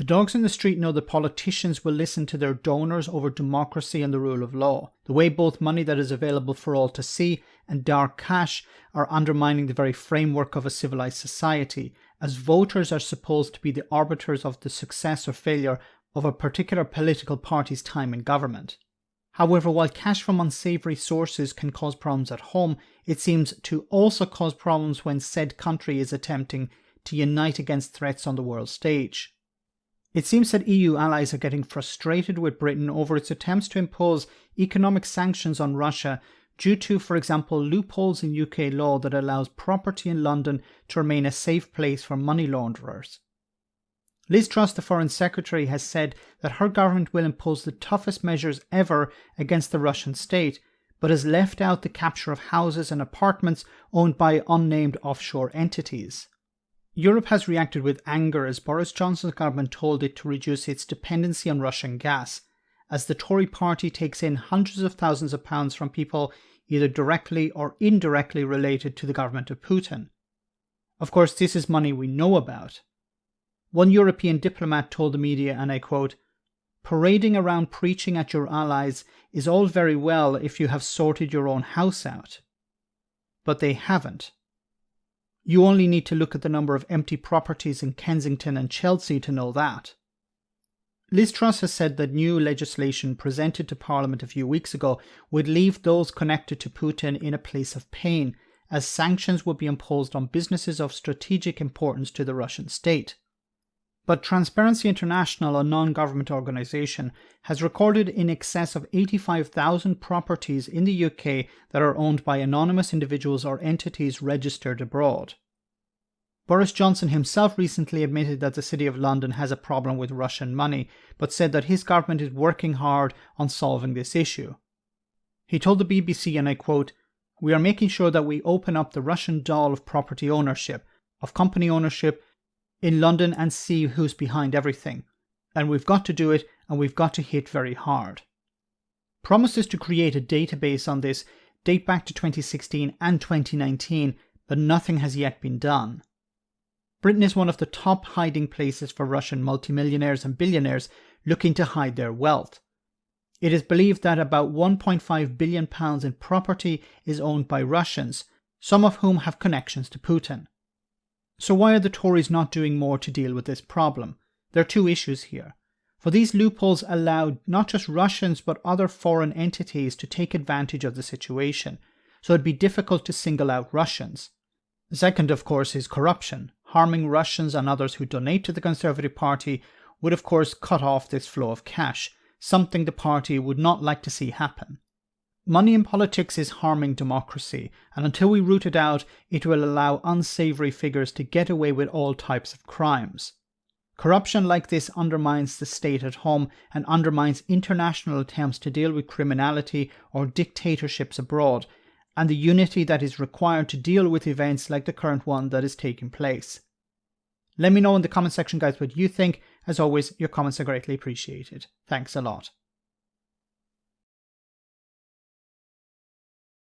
The dogs in the street know that politicians will listen to their donors over democracy and the rule of law, the way both money that is available for all to see and dark cash are undermining the very framework of a civilized society, as voters are supposed to be the arbiters of the success or failure of a particular political party's time in government. However, while cash from unsavory sources can cause problems at home, it seems to also cause problems when said country is attempting to unite against threats on the world stage. It seems that EU allies are getting frustrated with Britain over its attempts to impose economic sanctions on Russia due to, for example, loopholes in UK law that allows property in London to remain a safe place for money launderers. Liz Truss, the Foreign Secretary, has said that her government will impose the toughest measures ever against the Russian state, but has left out the capture of houses and apartments owned by unnamed offshore entities. Europe has reacted with anger as Boris Johnson's government told it to reduce its dependency on Russian gas, as the Tory party takes in hundreds of thousands of pounds from people either directly or indirectly related to the government of Putin. Of course, this is money we know about. One European diplomat told the media, and I quote, "Parading around preaching at your allies is all very well if you have sorted your own house out." But they haven't. You only need to look at the number of empty properties in Kensington and Chelsea to know that. Liz Truss has said that new legislation presented to Parliament a few weeks ago would leave those connected to Putin in a place of pain, as sanctions would be imposed on businesses of strategic importance to the Russian state. But Transparency International, a non-government organisation, has recorded in excess of 85,000 properties in the UK that are owned by anonymous individuals or entities registered abroad. Boris Johnson himself recently admitted that the City of London has a problem with Russian money, but said that his government is working hard on solving this issue. He told the BBC, and I quote, "We are making sure that we open up the Russian doll of property ownership, of company ownership, in London and see who's behind everything. And we've got to do it, and we've got to hit very hard." Promises to create a database on this date back to 2016 and 2019, but nothing has yet been done. Britain is one of the top hiding places for Russian multimillionaires and billionaires looking to hide their wealth. It is believed that about £1.5 billion in property is owned by Russians, some of whom have connections to Putin. So why are the Tories not doing more to deal with this problem? There are two issues here. For these loopholes allow not just Russians but other foreign entities to take advantage of the situation, so it'd be difficult to single out Russians. The second, of course, is corruption. Harming Russians and others who donate to the Conservative Party would of course cut off this flow of cash, something the party would not like to see happen. Money in politics is harming democracy, and until we root it out, it will allow unsavoury figures to get away with all types of crimes. Corruption like this undermines the state at home and undermines international attempts to deal with criminality or dictatorships abroad, and the unity that is required to deal with events like the current one that is taking place. Let me know in the comment section, guys, what you think. As always, your comments are greatly appreciated. Thanks a lot.